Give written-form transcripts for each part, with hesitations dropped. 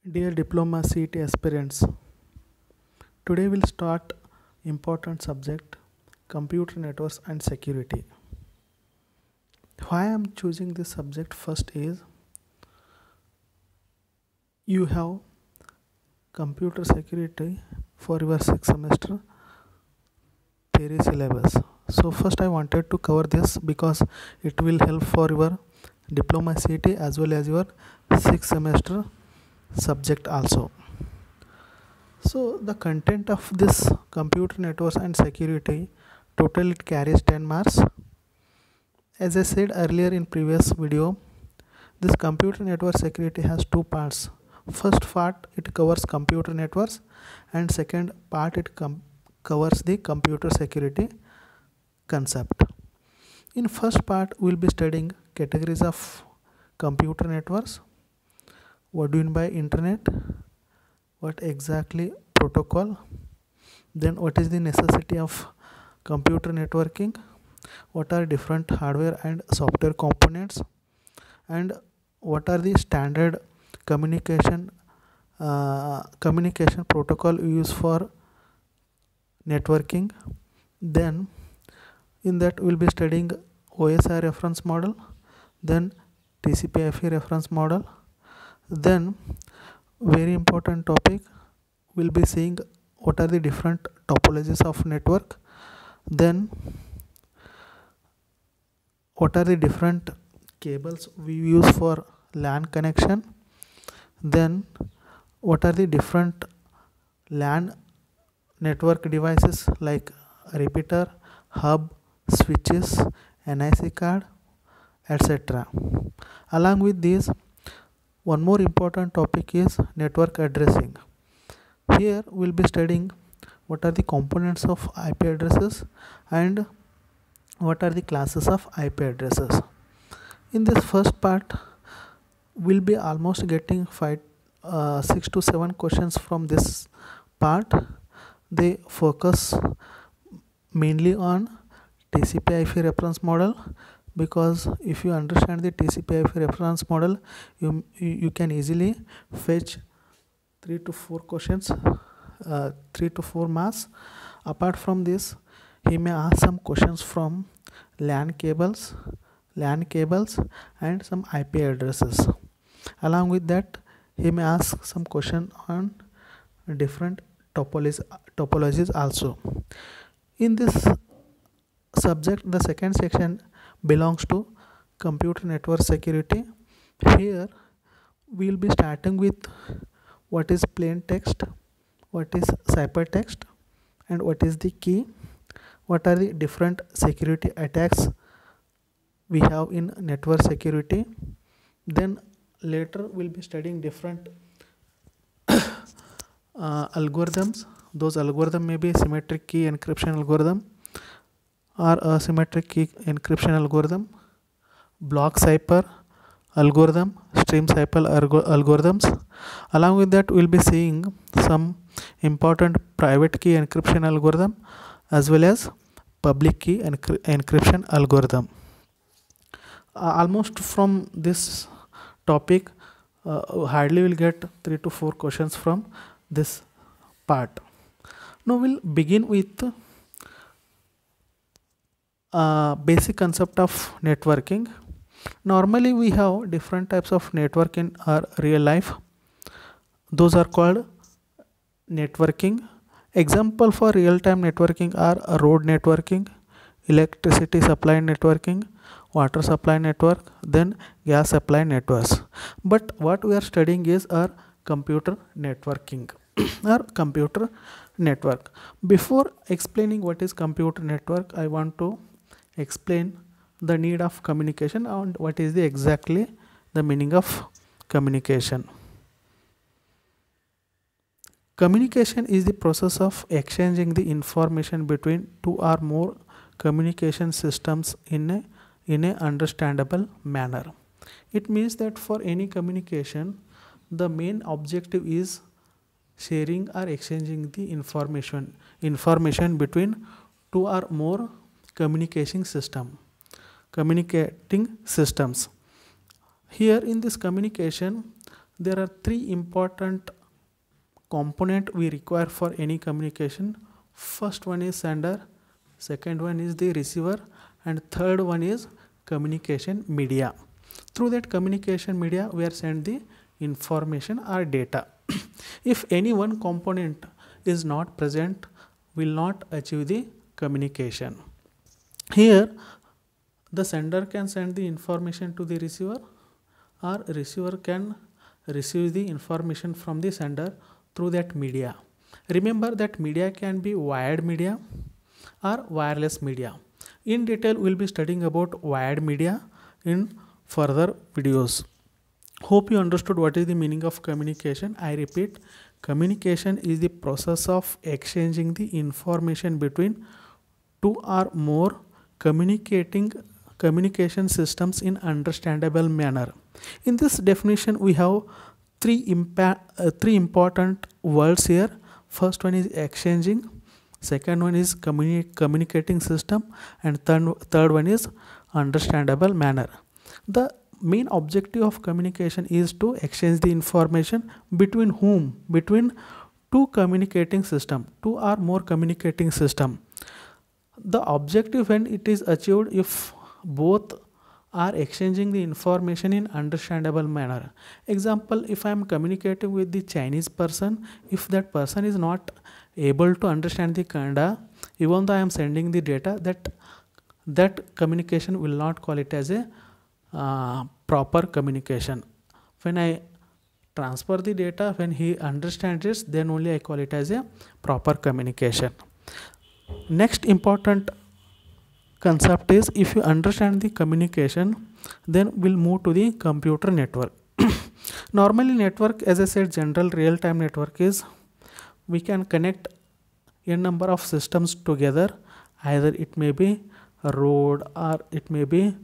Dear Diploma CET aspirants, today we'll start important subject computer networks and security. Why I'm choosing this subject first is you have computer security for your 6th semester theory syllabus. So first I wanted to cover this because it will help for your Diploma CET as well as your 6th semester subject also. So the content of this computer networks and security total it carries 10 marks. As I said earlier in previous video, this computer network security has two parts. First part it covers computer networks and second part it covers the computer security concept. In first part we will be studying categories of computer networks. What do you mean by internet? What exactly protocol? Then what is the necessity of computer networking? What are different hardware and software components? And what are the standard communication protocol used for networking? Then in that we will be studying OSI reference model, then TCP/IP reference model. Then very important topic we'll be seeing what are the different topologies of network, then what are the different cables we use for LAN connection, then what are the different LAN network devices like repeater, hub, switches, NIC card, etc. Along with these, one more important topic is network addressing. Here we'll be studying what are the components of IP addresses and what are the classes of IP addresses. In this first part, we'll be almost getting 6 to 7 questions from this part. They focus mainly on TCP/IP reference model, because if you understand the TCP/IP reference model, you can easily fetch 3 to 4 questions, 3 to 4 marks. Apart from this, he may ask some questions from LAN cables and some IP addresses. Along with that, he may ask some question on different topologies also. In this subject, the second section belongs to computer network security. Here we will be starting with what is plain text, what is ciphertext, and what is the key, what are the different security attacks we have in network security. Then later we'll be studying different algorithms. Those algorithms may be symmetric key encryption algorithm or asymmetric key encryption algorithm, block cipher algorithm, stream cipher algorithms. Along with that, we'll be seeing some important private key encryption algorithm as well as public key encryption algorithm. Almost from this topic, hardly will get 3 to 4 questions from this part. Now we'll begin with basic concept of networking. Normally we have different types of network in our real life. Those are called networking. Example for real-time networking are road networking, electricity supply networking, water supply network, then gas supply networks. But what we are studying is our computer networking or computer network. Before explaining what is computer network, I want to explain the need of communication and what is exactly the meaning of communication. Communication is the process of exchanging the information between two or more communication systems in a understandable manner. It means that for any communication, the main objective is sharing or exchanging the information between two or more communicating systems. Here in this communication, there are three important component we require for any communication. First one is sender, second one is the receiver, and third one is communication media. Through that communication media we are send the information or data. If any one component is not present, will not achieve the communication. Here the sender can send the information to the receiver, or receiver can receive the information from the sender through that media. Remember that media can be wired media or wireless media. In detail we'll be studying about wired media in further videos. Hope you understood what is the meaning of communication. I repeat, communication is the process of exchanging the information between two or more communication systems in understandable manner. In this definition we have three important words here. First one is exchanging, second one is communicating system, and third one is understandable manner. The main objective of communication is to exchange the information between whom? Between two communicating system, two or more communicating system. The objective when it is achieved if both are exchanging the information in understandable manner. Example, if I am communicating with the Chinese person, if that person is not able to understand the Kannada, even though I am sending the data, that communication will not call it as a proper communication. When I transfer the data, when he understands it, then only I call it as a proper communication. Next important concept is, if you understand the communication, then we'll move to the computer network. Normally network, as I said, general real-time network is we can connect a number of systems together. Either it may be a road, or it may be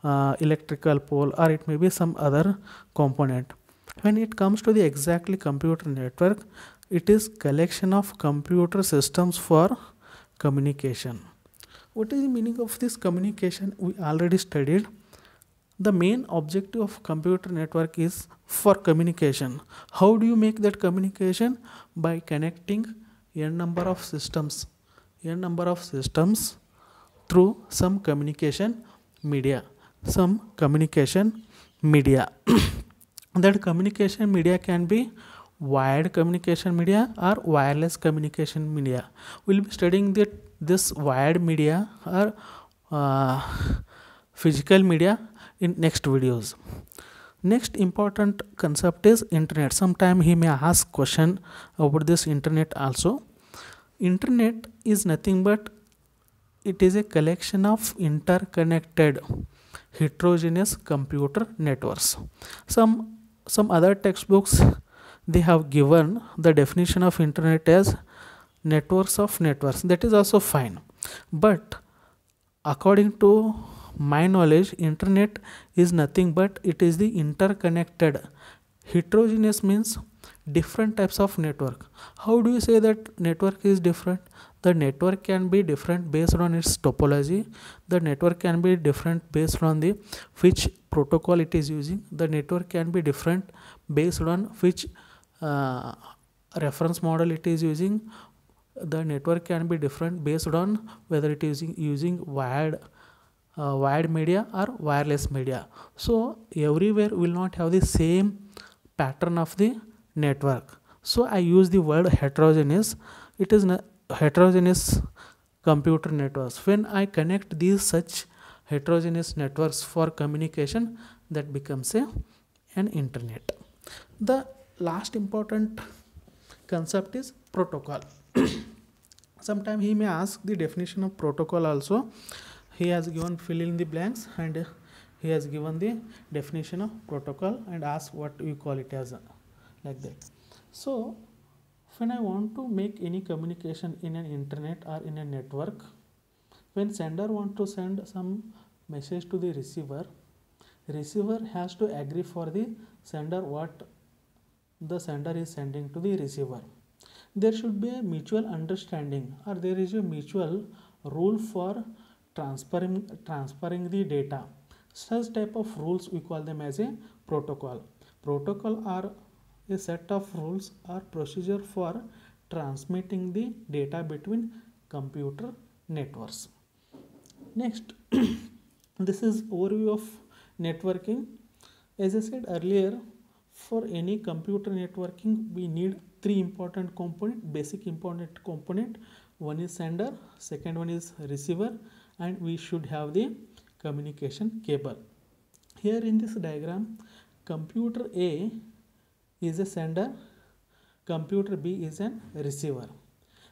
electrical pole, or it may be some other component. When it comes to the exactly computer network, it is collection of computer systems for communication. What is the meaning of this communication? We already studied. The main objective of computer network is for communication. How do you make that communication? By connecting a number of systems through some communication media. That communication media can be wired communication media or wireless communication media. We'll be studying this wired media or physical media in next videos. Next important concept is internet. Sometime he may ask question about this internet also. Internet is nothing but it is a collection of interconnected heterogeneous computer networks. Some other textbooks, they have given the definition of internet as networks of networks. That is also fine, but according to my knowledge, internet is nothing but it is the interconnected. Heterogeneous means different types of network. How do you say that network is different? The network can be different based on its topology. The network can be different based on the which protocol it is using. The network can be different based on which reference model it is using. The network can be different based on whether it is using wired media or wireless media. So everywhere will not have the same pattern of the network. So I use the word heterogeneous. It is heterogeneous computer networks. When I connect these such heterogeneous networks for communication, that becomes an internet. The last important concept is protocol. Sometime he may ask the definition of protocol also. He has given fill in the blanks, and he has given the definition of protocol and ask what you call it as like that. So when I want to make any communication in an internet or in a network, when sender want to send some message to the receiver has to agree for the sender what the sender is sending to the receiver. There should be a mutual understanding, or there is a mutual rule for transferring the data. Such type of rules we call them as a protocol. Protocol are a set of rules or procedure for transmitting the data between computer networks. Next, this is overview of networking. As I said earlier, for any computer networking, we need three important component, basic important component. One is sender, second one is receiver, and we should have the communication cable. Here in this diagram, computer A is a sender, computer B is a receiver.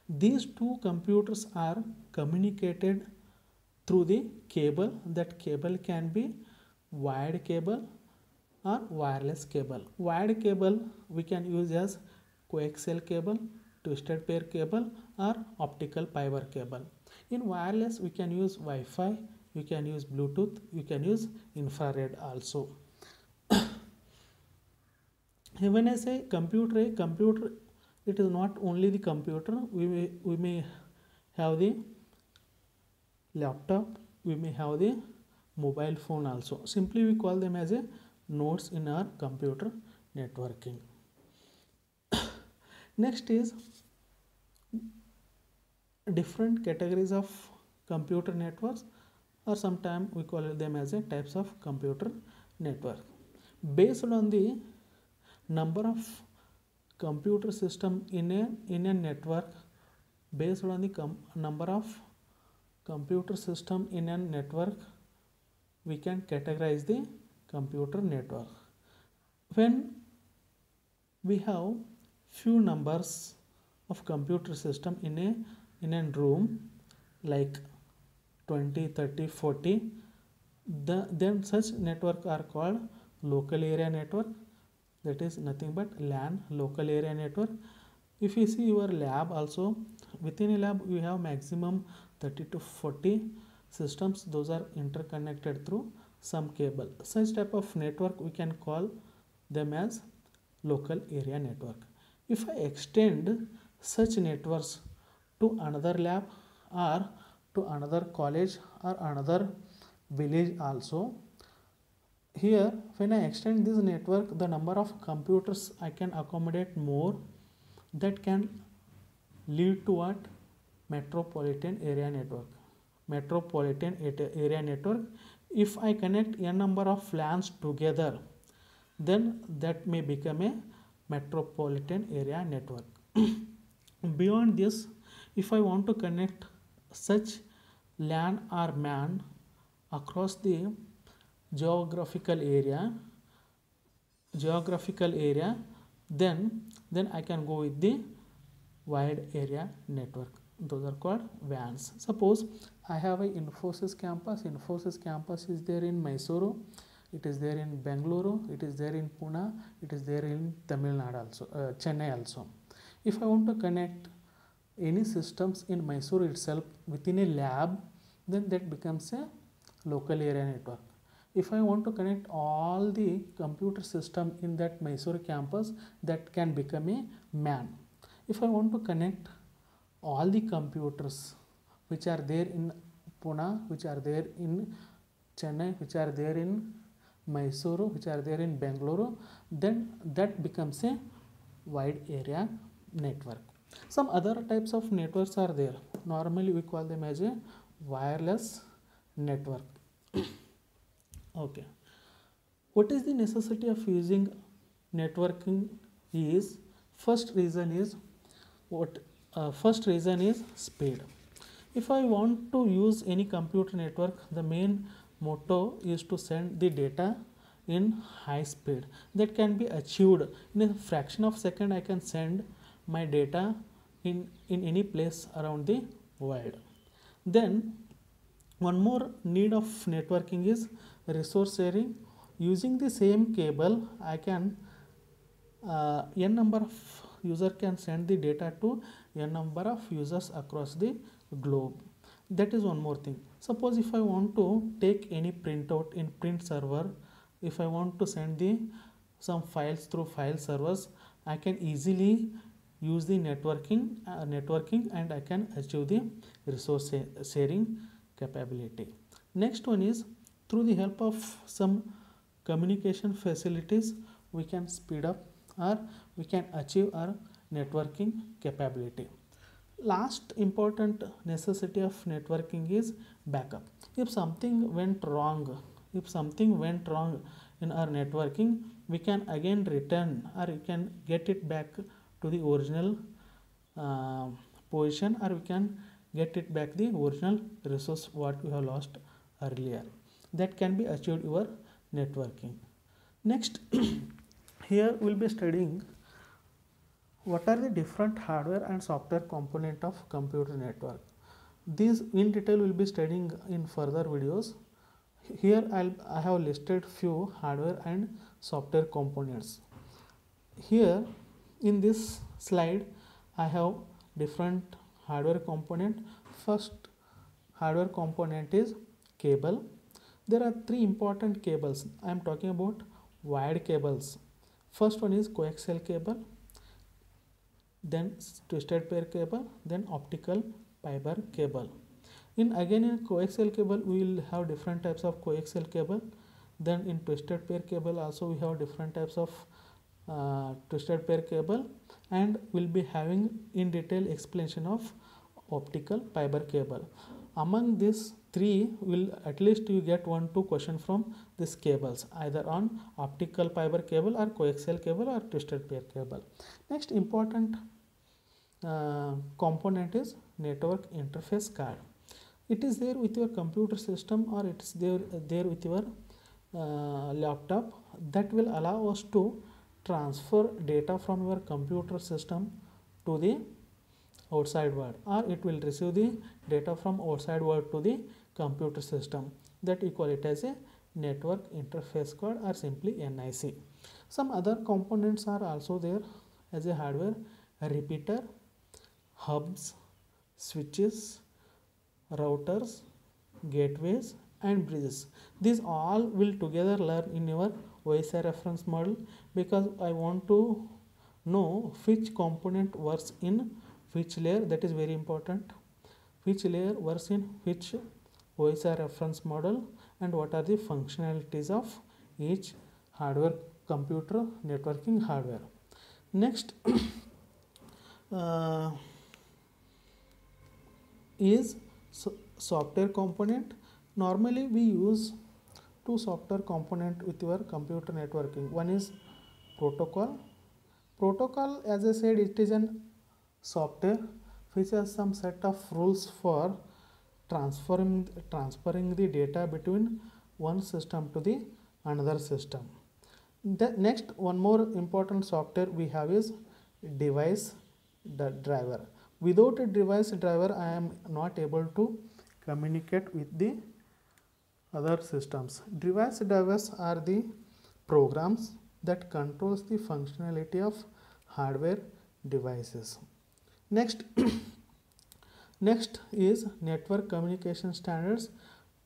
These two computers are communicated through the cable. That cable can be wired cable or wireless cable. Wired cable we can use as coaxial cable, twisted pair cable, or optical fiber cable. In wireless we can use Wi-Fi, you can use Bluetooth, you can use infrared also. When I say computer, it is not only the computer. We may have the laptop, we may have the mobile phone also. Simply we call them as a nodes in our computer networking. Next is different categories of computer networks, or sometimes we call them as a types of computer network. Based on the number of computer system in a network, based on the number of computer system in a network, we can categorize the computer network. When we have few numbers of computer system in a room, like 20, 30, 40, then such network are called local area network. That is nothing but LAN, local area network. If you see your lab also, within a lab we have maximum 30 to 40 systems. Those are interconnected through some cable. Such type of network we can call them as local area network. If I extend such networks to another lab or to another college or another village also, here when I extend this network, the number of computers I can accommodate more. That can lead to what? Metropolitan area network. Metropolitan area network. If I connect n number of LANs together, then that may become a metropolitan area network. Beyond this, if I want to connect such LAN or MAN across the geographical area, then I can go with the wide area network. Those are called WANs. Suppose I have a Infosys campus. Infosys campus is there in Mysuru, it is there in Bengaluru, it is there in Pune, it is there in Tamil Nadu also, Chennai also. If I want to connect any systems in Mysuru itself within a lab, then that becomes a local area network. If I want to connect all the computer system in that Mysore campus, that can become a MAN. If I want to connect all the computers which are there in Pune, which are there in Chennai, which are there in Mysore, which are there in Bengaluru, then that becomes a wide area network. Some other types of networks are there. Normally we call them as a wireless network. Okay, what is the necessity of using networking is, first reason is speed. If I want to use any computer network, the main motto is to send the data in high speed. That can be achieved in a fraction of second. I can send my data in any place around the world. Then one more need of networking is resource sharing. Using the same cable, I can n number of user can send the data to n number of users across the globe. That is one more thing. Suppose if I want to take any printout in print server, if I want to send some files through file servers, I can easily use the networking and I can achieve the resource sharing capability. Next one is, through the help of some communication facilities, we can speed up or we can achieve our networking capability. Last important necessity of networking is backup. If something went wrong, in our networking, we can again return or we can get it back to the original uh, position, or we can get it back the original resource what we have lost earlier. That can be achieved your networking. Next, here we'll be studying what are the different hardware and software component of computer network. These in detail we'll be studying in further videos. Here I have listed few hardware and software components. Here in this slide I have different hardware component. First hardware component is cable. There are three important cables. I am talking about wired cables. First one is coaxial cable, then twisted pair cable, then optical fiber cable. In coaxial cable we will have different types of coaxial cable. Then in twisted pair cable also we have different types of twisted pair cable, and we'll be having in detail explanation of optical fiber cable. Among these three, will at least you get 1-2 question from these cables, either on optical fiber cable or coaxial cable or twisted pair cable. Next important component is network interface card. It is there with your computer system, or it is there with your laptop, that will allow us to transfer data from your computer system to the outside world, or it will receive the data from outside world to the computer system. That we call it as a network interface card, or simply NIC. Some other components are also there as a hardware: a repeater, hubs, switches, routers, gateways and bridges. These all will together learn in your OSI reference model, because I want to know which component works in which layer. That is very important. Which layer works in which OSI reference model, and what are the functionalities of each hardware, computer networking hardware. Next is software component. Normally we use two software component with your computer networking. One is protocol. Protocol, as I said, it is an software which has some set of rules for transferring the data between one system to the another system. The next, one more important software we have is device driver. Without a device driver, I am not able to communicate with the other systems. Device drivers are the programs that controls the functionality of hardware devices. Next is network communication standards.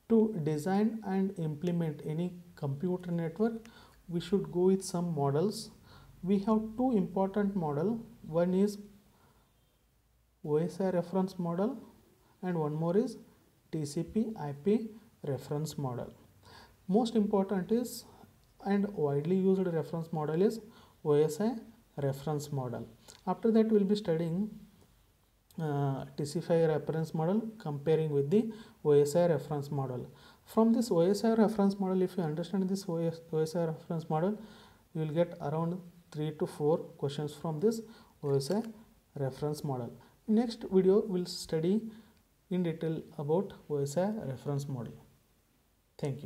To design and implement any computer network, we should go with some models. We have two important models. One is OSI reference model, and one more is TCP IP reference model. Most important is and widely used reference model is OSI reference model. After that, we will be studying TCP reference model, comparing with the OSI reference model. From this OSI reference model, if you understand this OSI reference model, you will get around 3 to 4 questions from this OSI reference model. Next video will study in detail about OSI reference model. Thank you.